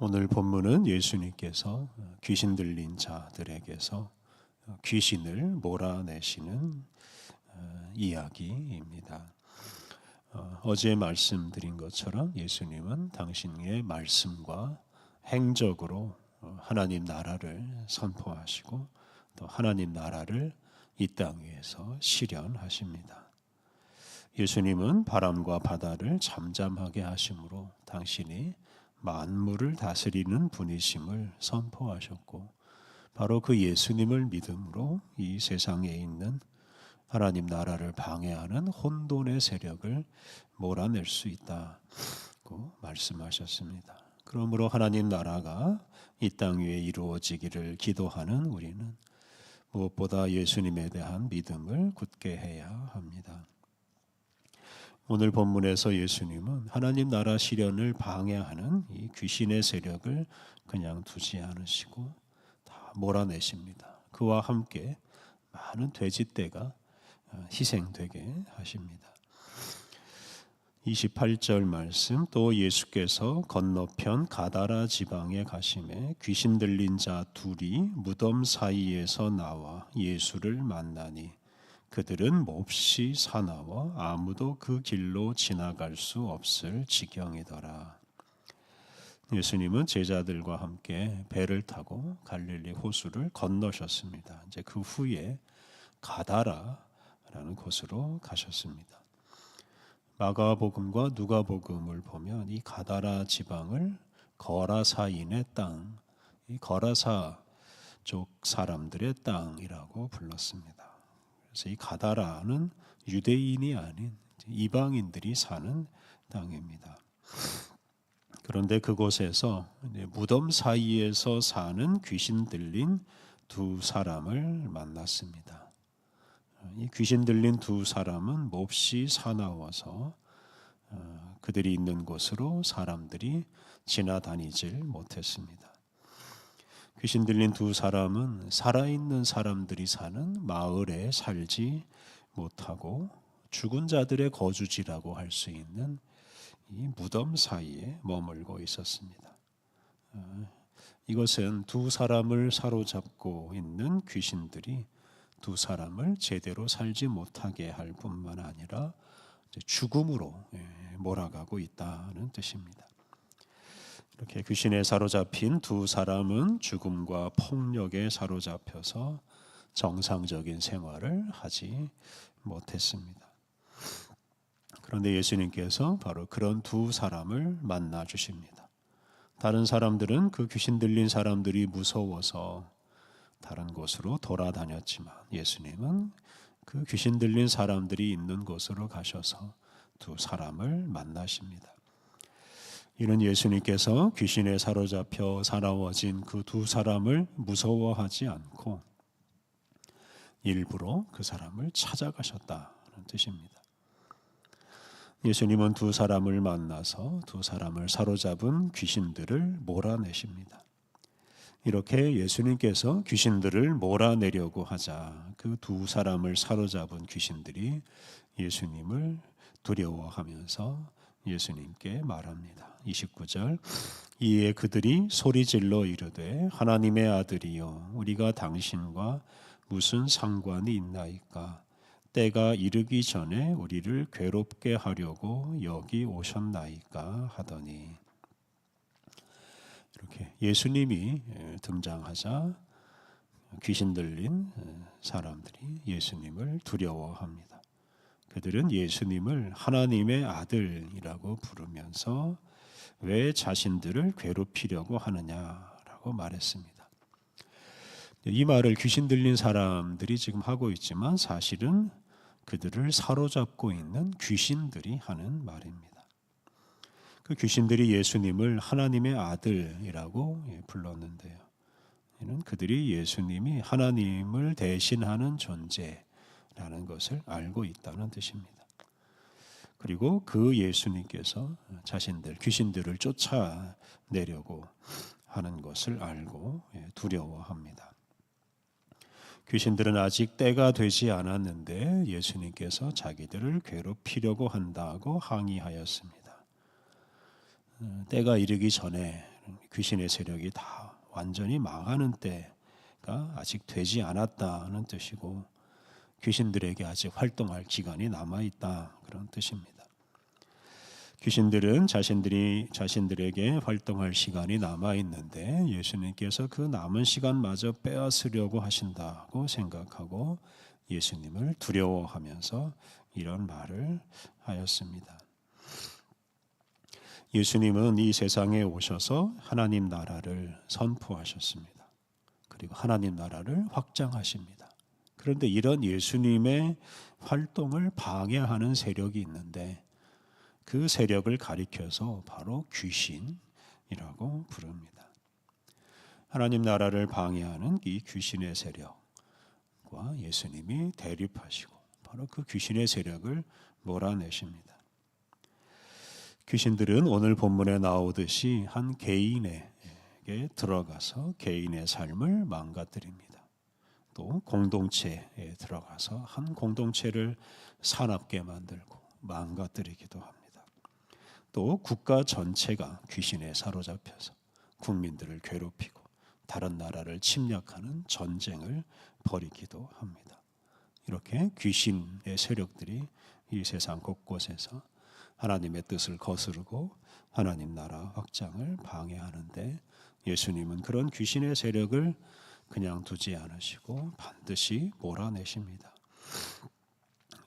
오늘 본문은 예수님께서 귀신 들린 자들에게서 귀신을 몰아내시는 이야기입니다. 어제 말씀드린 것처럼 예수님은 당신의 말씀과 행적으로 하나님 나라를 선포하시고 또 하나님 나라를 이 땅 위에서 실현하십니다. 예수님은 바람과 바다를 잠잠하게 하심으로 당신이 만물을 다스리는 분이심을 선포하셨고, 바로 그 예수님을 믿음으로 이 세상에 있는 하나님 나라를 방해하는 혼돈의 세력을 몰아낼 수 있다고 말씀하셨습니다. 그러므로 하나님 나라가 이 땅 위에 이루어지기를 기도하는 우리는 무엇보다 예수님에 대한 믿음을 굳게 해야 합니다. 오늘 본문에서 예수님은 하나님 나라 실현을 방해하는 이 귀신의 세력을 그냥 두지 않으시고 다 몰아내십니다. 그와 함께 많은 돼지떼가 희생되게 하십니다. 28절 말씀, 또 예수께서 건너편 가다라 지방에 가심에 귀신 들린 자 둘이 무덤 사이에서 나와 예수를 만나니 그들은 몹시 사나워 아무도 그 길로 지나갈 수 없을 지경이더라. 예수님은 제자들과 함께 배를 타고 갈릴리 호수를 건너셨습니다. 이제 그 후에 가다라라는 곳으로 가셨습니다. 마가복음과 누가복음을 보면 이 가다라 지방을 거라사인의 땅, 이 거라사 쪽 사람들의 땅이라고 불렀습니다. 그래서 이 가다라는 유대인이 아닌 이방인들이 사는 땅입니다. 그런데 그곳에서 무덤 사이에서 사는 귀신 들린 두 사람을 만났습니다. 이 귀신 들린 두 사람은 몹시 사나워서 그들이 있는 곳으로 사람들이 지나다니질 못했습니다. 귀신 들린 두 사람은 살아있는 사람들이 사는 마을에 살지 못하고 죽은 자들의 거주지라고 할 수 있는 이 무덤 사이에 머물고 있었습니다. 이것은 두 사람을 사로잡고 있는 귀신들이 두 사람을 제대로 살지 못하게 할 뿐만 아니라 죽음으로 몰아가고 있다는 뜻입니다. 이렇게 귀신에 사로잡힌 두 사람은 죽음과 폭력에 사로잡혀서 정상적인 생활을 하지 못했습니다. 그런데 예수님께서 바로 그런 두 사람을 만나 주십니다. 다른 사람들은 그 귀신 들린 사람들이 무서워서 다른 곳으로 돌아다녔지만 예수님은 그 귀신 들린 사람들이 있는 곳으로 가셔서 두 사람을 만나십니다. 이는 예수님께서 귀신에 사로잡혀 사나워진 그 두 사람을 무서워하지 않고 일부러 그 사람을 찾아가셨다는 뜻입니다. 예수님은 두 사람을 만나서 두 사람을 사로잡은 귀신들을 몰아내십니다. 이렇게 예수님께서 귀신들을 몰아내려고 하자 그 두 사람을 사로잡은 귀신들이 예수님을 두려워하면서 예수님께 말합니다. 29절, 이에 그들이 소리질러 이르되 하나님의 아들이여 우리가 당신과 무슨 상관이 있나이까? 때가 이르기 전에 우리를 괴롭게 하려고 여기 오셨나이까 하더니, 이렇게 예수님이 등장하자 귀신 들린 사람들이 예수님을 두려워합니다. 그들은 예수님을 하나님의 아들이라고 부르면서 왜 자신들을 괴롭히려고 하느냐라고 말했습니다. 이 말을 귀신 들린 사람들이 지금 하고 있지만 사실은 그들을 사로잡고 있는 귀신들이 하는 말입니다. 그 귀신들이 예수님을 하나님의 아들이라고 불렀는데요. 이는 그들이 예수님이 하나님을 대신하는 존재라는 것을 알고 있다는 뜻입니다. 그리고 그 예수님께서 자신들 귀신들을 쫓아내려고 하는 것을 알고 두려워합니다. 귀신들은 아직 때가 되지 않았는데 예수님께서 자기들을 괴롭히려고 한다고 항의하였습니다. 때가 이르기 전에, 귀신의 세력이 다 완전히 망하는 때가 아직 되지 않았다는 뜻이고 귀신들에게 아직 활동할 기간이 남아있다 그런 뜻입니다. 귀신들은 자신들에게 활동할 시간이 남아있는데 예수님께서 그 남은 시간마저 빼앗으려고 하신다고 생각하고 예수님을 두려워하면서 이런 말을 하였습니다. 예수님은 이 세상에 오셔서 하나님 나라를 선포하셨습니다. 그리고 하나님 나라를 확장하십니다. 그런데 이런 예수님의 활동을 방해하는 세력이 있는데 그 세력을 가리켜서 바로 귀신이라고 부릅니다. 하나님 나라를 방해하는 이 귀신의 세력과 예수님이 대립하시고 바로 그 귀신의 세력을 몰아내십니다. 귀신들은 오늘 본문에 나오듯이 한 개인에게 들어가서 개인의 삶을 망가뜨립니다. 또 공동체에 들어가서 한 공동체를 사납게 만들고 망가뜨리기도 합니다. 또 국가 전체가 귀신에 사로잡혀서 국민들을 괴롭히고 다른 나라를 침략하는 전쟁을 벌이기도 합니다. 이렇게 귀신의 세력들이 이 세상 곳곳에서 하나님의 뜻을 거스르고 하나님 나라 확장을 방해하는데 예수님은 그런 귀신의 세력을 그냥 두지 않으시고 반드시 몰아내십니다.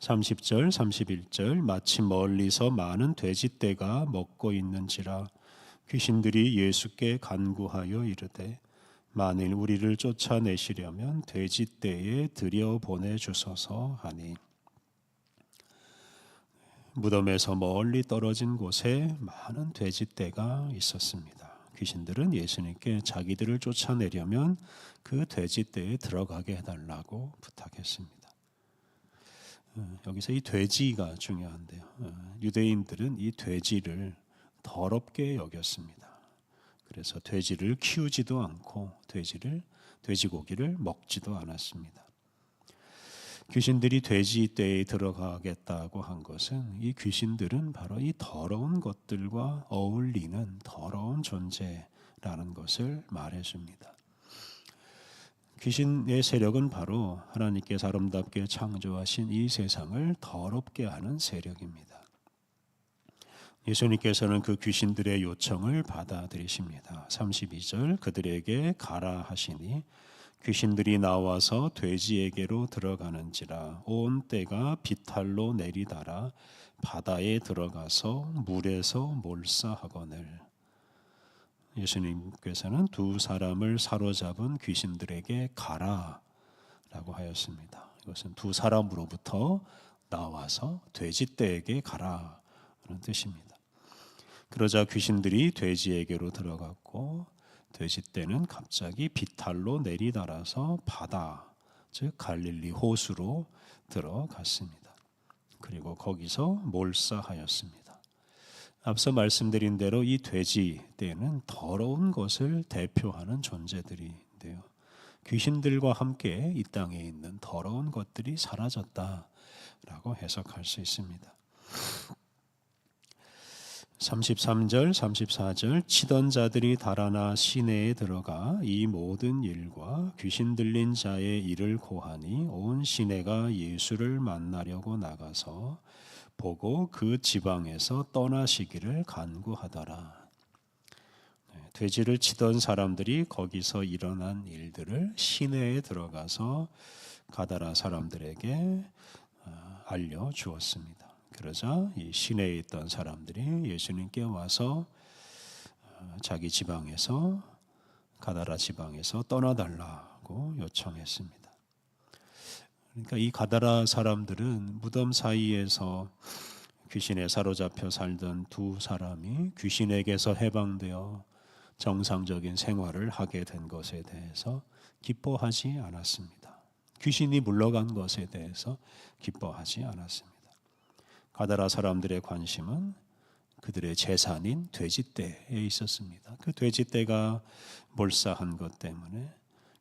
30절, 31절 마치 멀리서 많은 돼지떼가 먹고 있는지라 귀신들이 예수께 간구하여 이르되 만일 우리를 쫓아내시려면 돼지떼에 들여보내 주소서 하니 무덤에서 멀리 떨어진 곳에 많은 돼지떼가 있었습니다. 귀신들은 예수님께 자기들을 쫓아내려면 그 돼지떼에 들어가게 해달라고 부탁했습니다. 여기서 이 돼지가 중요한데요. 유대인들은 이 돼지를 더럽게 여겼습니다. 그래서 돼지를 키우지도 않고 돼지고기를 먹지도 않았습니다. 귀신들이 돼지떼에 들어가겠다고 한 것은 이 귀신들은 바로 이 더러운 것들과 어울리는 더러운 존재라는 것을 말해줍니다. 귀신의 세력은 바로 하나님께서 아름답게 창조하신 이 세상을 더럽게 하는 세력입니다. 예수님께서는 그 귀신들의 요청을 받아들이십니다. 32절 그들에게 가라 하시니 귀신들이 나와서 돼지에게로 들어가는지라 온 떼가 비탈로 내리달아 바다에 들어가서 물에서 몰사하거늘. 예수님께서는 두 사람을 사로잡은 귀신들에게 가라라고 하였습니다. 이것은 두 사람으로부터 나와서 돼지떼에게 가라는 뜻입니다. 그러자 귀신들이 돼지에게로 들어갔고 돼지떼는 갑자기 비탈로 내리달아서 바다, 즉 갈릴리 호수로 들어갔습니다. 그리고 거기서 몰사하였습니다. 앞서 말씀드린 대로 이 돼지떼는 더러운 것을 대표하는 존재들인데요. 귀신들과 함께 이 땅에 있는 더러운 것들이 사라졌다라고 해석할 수 있습니다. 33절, 34절 치던 자들이 달아나 시내에 들어가 이 모든 일과 귀신 들린 자의 일을 고하니 온 시내가 예수를 만나려고 나가서 보고 그 지방에서 떠나시기를 간구하더라. 돼지를 치던 사람들이 거기서 일어난 일들을 시내에 들어가서 가다라 사람들에게 알려주었습니다. 그러자 이 시내에 있던 사람들이 예수님께 와서 자기 지방에서 가다라 지방에서 떠나달라고 요청했습니다. 그러니까 이 가다라 사람들은 무덤 사이에서 귀신에 사로잡혀 살던 두 사람이 귀신에게서 해방되어 정상적인 생활을 하게 된 것에 대해서 기뻐하지 않았습니다. 귀신이 물러간 것에 대해서 기뻐하지 않았습니다. 가다라 사람들의 관심은 그들의 재산인 돼지떼에 있었습니다. 그 돼지떼가 몰사한 것 때문에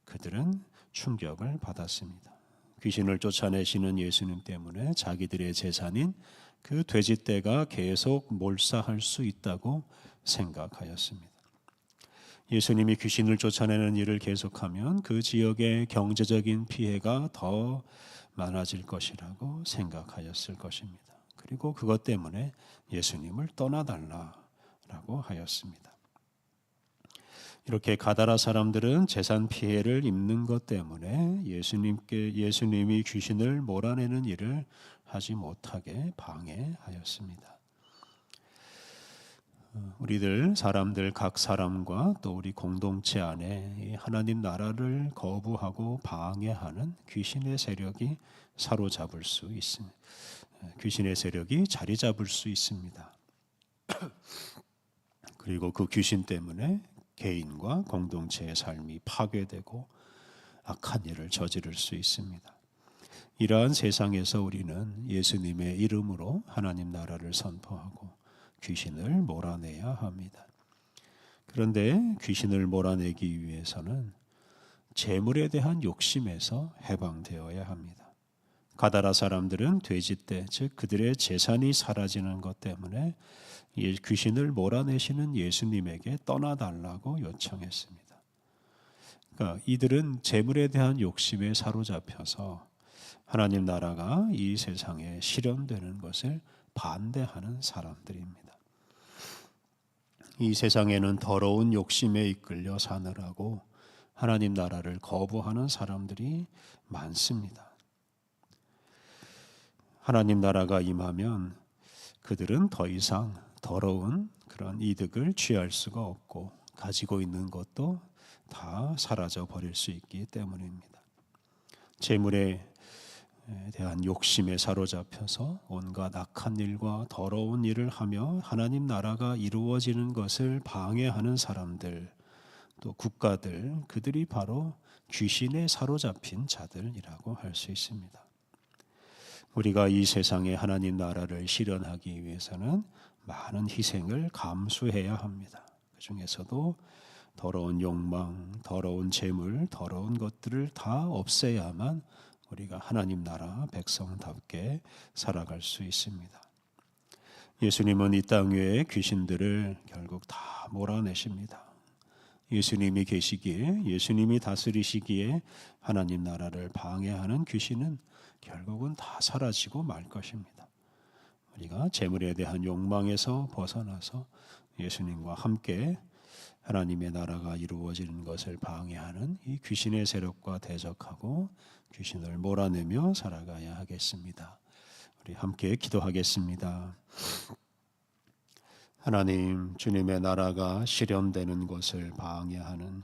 그들은 충격을 받았습니다. 귀신을 쫓아내시는 예수님 때문에 자기들의 재산인 그 돼지떼가 계속 몰사할 수 있다고 생각하였습니다. 예수님이 귀신을 쫓아내는 일을 계속하면 그 지역의 경제적인 피해가 더 많아질 것이라고 생각하였을 것입니다. 그리고 그것 때문에 예수님을 떠나달라라고 하였습니다. 이렇게 가다라 사람들은 재산 피해를 입는 것 때문에 예수님이 귀신을 몰아내는 일을 하지 못하게 방해하였습니다. 우리들 사람들 각 사람과 또 우리 공동체 안에 하나님 나라를 거부하고 방해하는 귀신의 세력이 사로잡을 수 있습니다. 귀신의 세력이 자리 잡을 수 있습니다. 그리고 그 귀신 때문에 개인과 공동체의 삶이 파괴되고 악한 일을 저지를 수 있습니다. 이러한 세상에서 우리는 예수님의 이름으로 하나님 나라를 선포하고 귀신을 몰아내야 합니다. 그런데 귀신을 몰아내기 위해서는 재물에 대한 욕심에서 해방되어야 합니다. 가다라 사람들은 돼지떼, 즉 그들의 재산이 사라지는 것 때문에 귀신을 몰아내시는 예수님에게 떠나달라고 요청했습니다. 그러니까 이들은 재물에 대한 욕심에 사로잡혀서 하나님 나라가 이 세상에 실현되는 것을 반대하는 사람들입니다. 이 세상에는 더러운 욕심에 이끌려 사느라고 하나님 나라를 거부하는 사람들이 많습니다. 하나님 나라가 임하면 그들은 더 이상 더러운 그런 이득을 취할 수가 없고 가지고 있는 것도 다 사라져 버릴 수 있기 때문입니다. 재물에 대한 욕심에 사로잡혀서 온갖 악한 일과 더러운 일을 하며 하나님 나라가 이루어지는 것을 방해하는 사람들, 또 국가들, 그들이 바로 귀신에 사로잡힌 자들이라고 할 수 있습니다. 우리가 이 세상에 하나님 나라를 실현하기 위해서는 많은 희생을 감수해야 합니다. 그 중에서도 더러운 욕망, 더러운 재물, 더러운 것들을 다 없애야만 우리가 하나님 나라 백성답게 살아갈 수 있습니다. 예수님은 이 땅 위에 귀신들을 결국 다 몰아내십니다. 예수님이 계시기에, 예수님이 다스리시기에 하나님 나라를 방해하는 귀신은 결국은 다 사라지고 말 것입니다. 우리가 재물에 대한 욕망에서 벗어나서 예수님과 함께 하나님의 나라가 이루어지는 것을 방해하는 이 귀신의 세력과 대적하고 귀신을 몰아내며 살아가야 하겠습니다. 우리 함께 기도하겠습니다. 하나님, 주님의 나라가 실현되는 것을 방해하는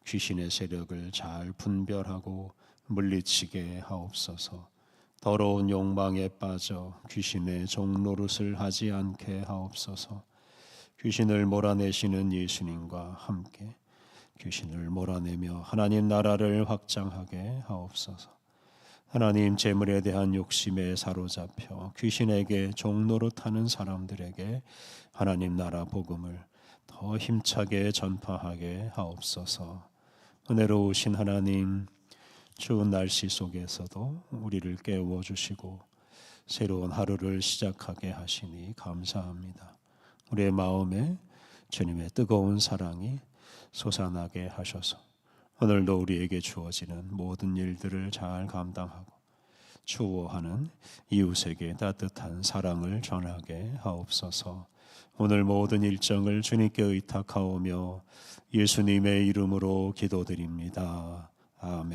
귀신의 세력을 잘 분별하고 물리치게 하옵소서. 더러운 욕망에 빠져 귀신의 종노릇을 하지 않게 하옵소서. 귀신을 몰아내시는 예수님과 함께 귀신을 몰아내며 하나님 나라를 확장하게 하옵소서. 하나님, 재물에 대한 욕심에 사로잡혀 귀신에게 종노릇하는 사람들에게 하나님 나라 복음을 더 힘차게 전파하게 하옵소서. 은혜로우신 하나님, 추운 날씨 속에서도 우리를 깨워주시고 새로운 하루를 시작하게 하시니 감사합니다. 우리의 마음에 주님의 뜨거운 사랑이 솟아나게 하셔서 오늘도 우리에게 주어지는 모든 일들을 잘 감당하고 추워하는 이웃에게 따뜻한 사랑을 전하게 하옵소서. 오늘 모든 일정을 주님께 의탁하오며 예수님의 이름으로 기도드립니다. 아멘.